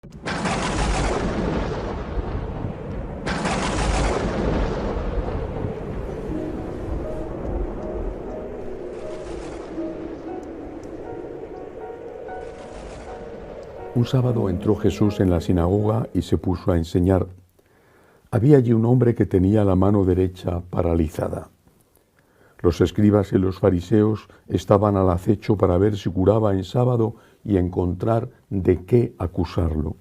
Un sábado entró Jesús en la sinagoga y se puso a enseñar. Había allí un hombre que tenía la mano derecha paralizada. Los escribas y los fariseos estaban al acecho para ver si curaba en sábado y encontrar de qué acusarlo.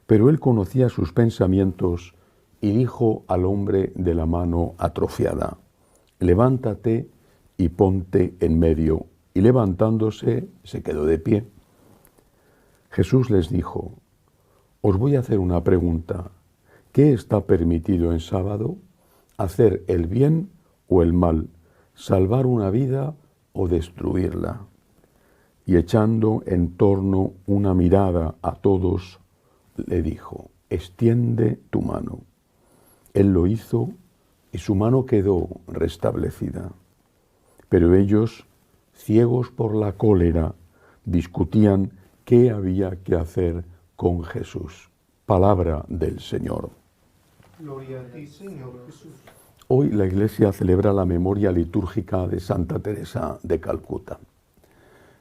Pero él conocía sus pensamientos y dijo al hombre de la mano atrofiada: «Levántate y ponte en medio». Y levantándose, se quedó de pie. Jesús les dijo: «Os voy a hacer una pregunta. ¿Qué está permitido en sábado? ¿Hacer el bien o el mal? ¿Salvar una vida o destruirla?». Y echando en torno una mirada a todos, le dijo: «Extiende tu mano». Él lo hizo y su mano quedó restablecida. Pero ellos, ciegos por la cólera, discutían qué había que hacer con Jesús. Palabra del Señor. Gloria a ti, Señor Jesús. Hoy la Iglesia celebra la memoria litúrgica de Santa Teresa de Calcuta,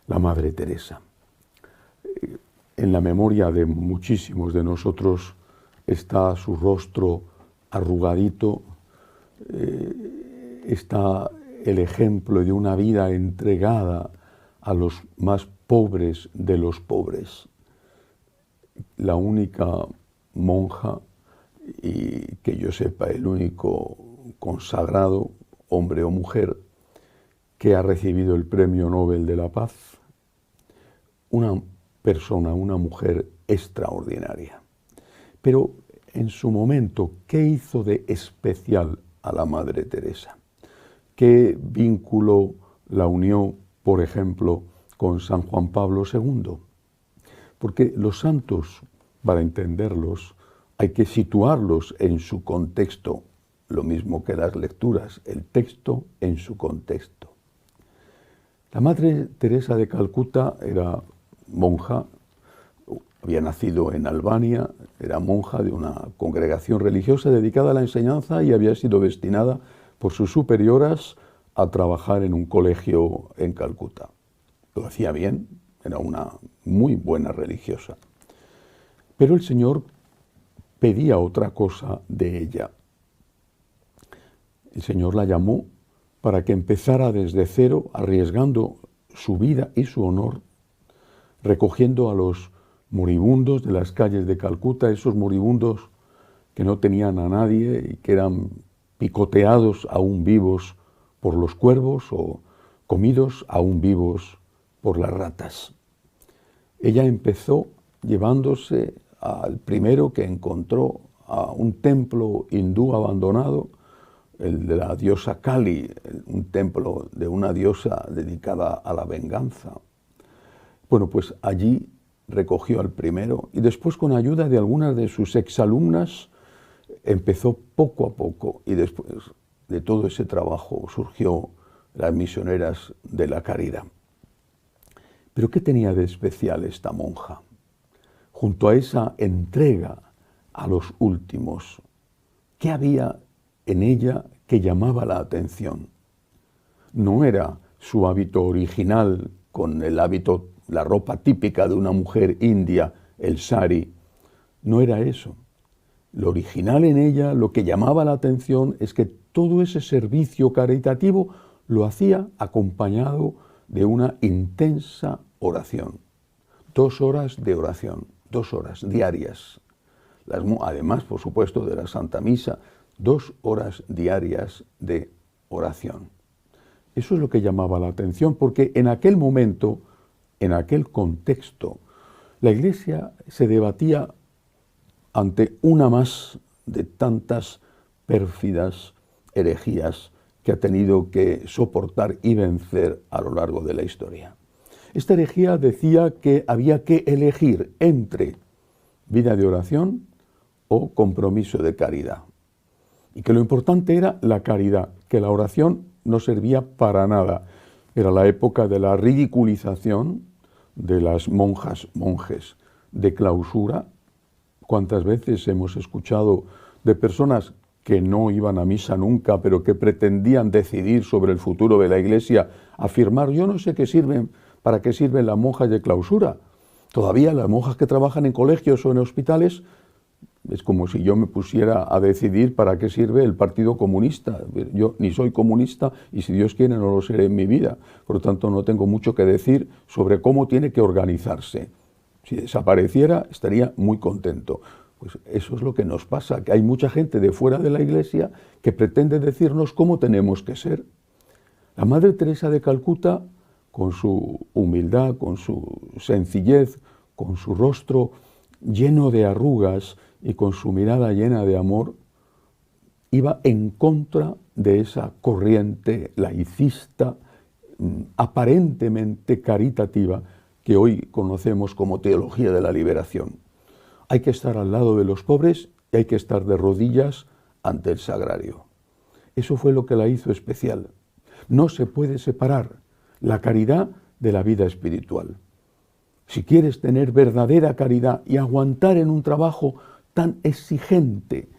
la Madre Teresa. En la memoria de muchísimos de nosotros está su rostro arrugadito, está el ejemplo de una vida entregada a los más pobres de los pobres. La única monja, y que yo sepa el único consagrado, hombre o mujer, que ha recibido el Premio Nobel de la Paz. Una persona, una mujer extraordinaria. Pero en su momento, ¿qué hizo de especial a la Madre Teresa? ¿Qué vínculo la unió, por ejemplo, con San Juan Pablo II? Porque los santos, para entenderlos, hay que situarlos en su contexto, lo mismo que las lecturas, el texto en su contexto. La Madre Teresa de Calcuta era monja, había nacido en Albania, era monja de una congregación religiosa dedicada a la enseñanza y había sido destinada por sus superioras a trabajar en un colegio en Calcuta. Lo hacía bien, era una muy buena religiosa. Pero el Señor pedía otra cosa de ella. El Señor la llamó para que empezara desde cero, arriesgando su vida y su honor, recogiendo a los moribundos de las calles de Calcuta, esos moribundos que no tenían a nadie y que eran picoteados aún vivos por los cuervos o comidos aún vivos por las ratas. Ella empezó llevándose al primero que encontró, a un templo hindú abandonado, el de la diosa Kali, un templo de una diosa dedicada a la venganza. Bueno, pues allí recogió al primero y después, con ayuda de algunas de sus exalumnas, empezó poco a poco, y después de todo ese trabajo surgió las misioneras de la caridad. Pero ¿qué tenía de especial esta monja? Junto a esa entrega a los últimos, ¿qué había en ella que llamaba la atención? No era su hábito original, con el hábito, la ropa típica de una mujer india, el sari. No era eso. Lo original en ella, lo que llamaba la atención, es que todo ese servicio caritativo lo hacía acompañado de una intensa oración. 2 horas de oración, 2 horas diarias. Además, por supuesto, de la Santa Misa, 2 horas diarias de oración. Eso es lo que llamaba la atención, porque en aquel momento, en aquel contexto, la Iglesia se debatía ante una más de tantas pérfidas herejías que ha tenido que soportar y vencer a lo largo de la historia. Esta herejía decía que había que elegir entre vida de oración o compromiso de caridad, y que lo importante era la caridad, que la oración no servía para nada. Era la época de la ridiculización de las monjas, monjes, de clausura. ¿Cuántas veces hemos escuchado de personas que no iban a misa nunca, pero que pretendían decidir sobre el futuro de la Iglesia, afirmar: yo no sé para qué sirven las monjas de clausura? Todavía las monjas que trabajan en colegios o en hospitales, es como si yo me pusiera a decidir para qué sirve el Partido Comunista. Yo ni soy comunista y, si Dios quiere, no lo seré en mi vida. Por lo tanto, no tengo mucho que decir sobre cómo tiene que organizarse. Si desapareciera, estaría muy contento. Pues eso es lo que nos pasa, que hay mucha gente de fuera de la Iglesia que pretende decirnos cómo tenemos que ser. La Madre Teresa de Calcuta, con su humildad, con su sencillez, con su rostro lleno de arrugas y con su mirada llena de amor, iba en contra de esa corriente laicista, aparentemente caritativa, que hoy conocemos como teología de la liberación. Hay que estar al lado de los pobres y hay que estar de rodillas ante el sagrario. Eso fue lo que la hizo especial. No se puede separar la caridad de la vida espiritual. Si quieres tener verdadera caridad y aguantar en un trabajo tan exigente,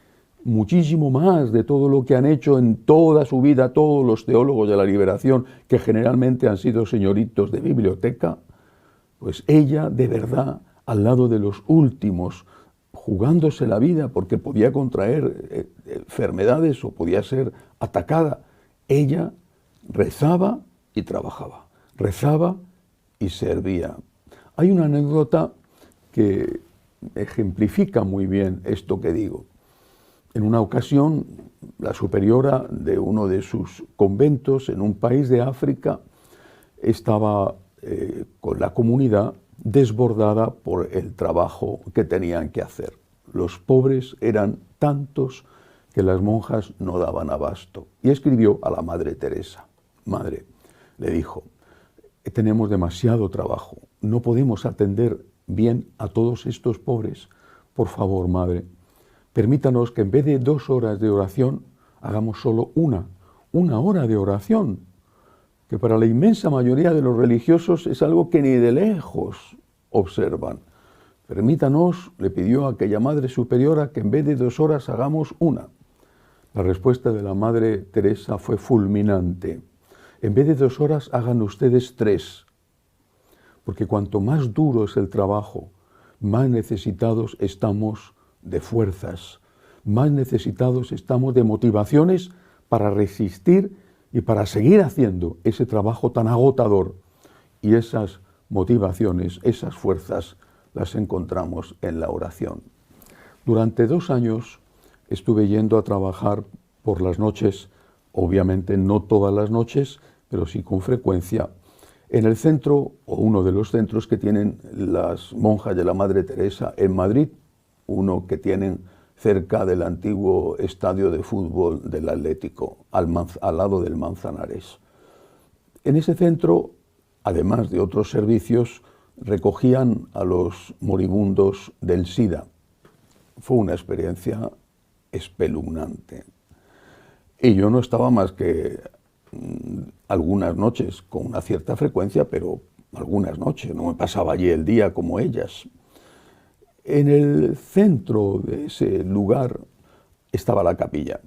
muchísimo más de todo lo que han hecho en toda su vida todos los teólogos de la liberación, que generalmente han sido señoritos de biblioteca, pues ella, de verdad, al lado de los últimos, jugándose la vida porque podía contraer enfermedades o podía ser atacada, ella rezaba y trabajaba, rezaba y servía. Hay una anécdota que ejemplifica muy bien esto que digo. En una ocasión, la superiora de uno de sus conventos en un país de África estaba con la comunidad desbordada por el trabajo que tenían que hacer. Los pobres eran tantos que las monjas no daban abasto. Y escribió a la Madre Teresa. Madre, le dijo, tenemos demasiado trabajo, no podemos atender bien a todos estos pobres. Por favor, Madre, permítanos que en vez de 2 horas de oración, hagamos solo una hora de oración, que para la inmensa mayoría de los religiosos es algo que ni de lejos observan. Permítanos, le pidió a aquella Madre Superiora, que en vez de 2 horas hagamos una. La respuesta de la Madre Teresa fue fulminante. En vez de 2 horas, hagan ustedes 3. Porque cuanto más duro es el trabajo, más necesitados estamos de fuerzas, más necesitados estamos de motivaciones para resistir y para seguir haciendo ese trabajo tan agotador. Y esas motivaciones, esas fuerzas, las encontramos en la oración. Durante 2 años estuve yendo a trabajar por las noches, obviamente no todas las noches, pero sí con frecuencia, en el centro, o uno de los centros que tienen las monjas de la Madre Teresa en Madrid, uno que tienen cerca del antiguo estadio de fútbol del Atlético, al lado del Manzanares. En ese centro, además de otros servicios, recogían a los moribundos del SIDA. Fue una experiencia espeluznante. Y yo no estaba más que algunas noches, con una cierta frecuencia, pero algunas noches, no me pasaba allí el día como ellas. En el centro de ese lugar estaba la capilla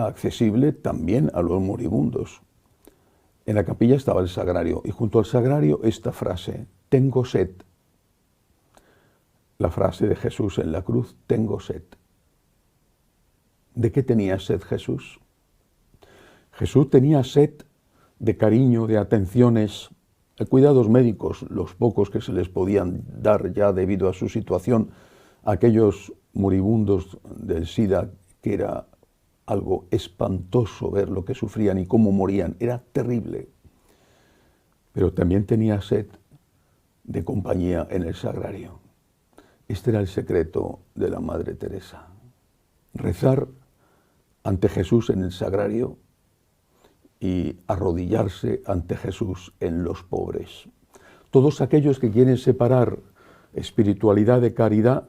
accesible también a los moribundos. En la capilla estaba el sagrario, y junto al sagrario esta frase, tengo sed. La frase de Jesús en la cruz, tengo sed. ¿De qué tenía sed Jesús? Jesús tenía sed de cariño, de atenciones, de cuidados médicos, los pocos que se les podían dar ya debido a su situación, a aquellos moribundos del SIDA, que era algo espantoso ver lo que sufrían y cómo morían, era terrible. Pero también tenía sed de compañía en el sagrario. Este era el secreto de la Madre Teresa. Rezar ante Jesús en el sagrario y arrodillarse ante Jesús en los pobres. Todos aquellos que quieren separar espiritualidad de caridad,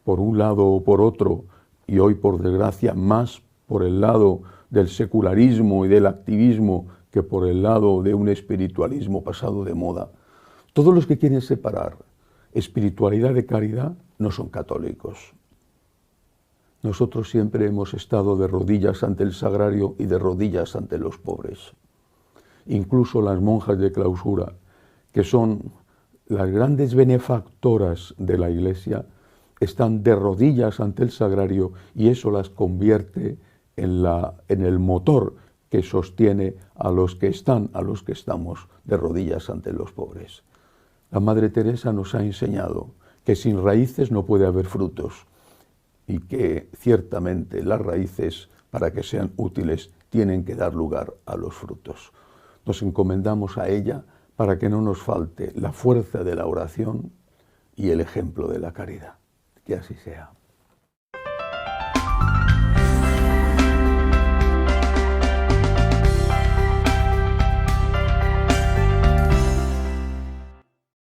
por un lado o por otro, y hoy por desgracia más por el lado del secularismo y del activismo que por el lado de un espiritualismo pasado de moda, todos los que quieren separar espiritualidad de caridad no son católicos. Nosotros siempre hemos estado de rodillas ante el sagrario y de rodillas ante los pobres. Incluso las monjas de clausura, que son las grandes benefactoras de la Iglesia, están de rodillas ante el sagrario y eso las convierte en el motor que sostiene a los que estamos de rodillas ante los pobres. La Madre Teresa nos ha enseñado que sin raíces no puede haber frutos y que ciertamente las raíces, para que sean útiles, tienen que dar lugar a los frutos. Nos encomendamos a ella para que no nos falte la fuerza de la oración y el ejemplo de la caridad. Que así sea.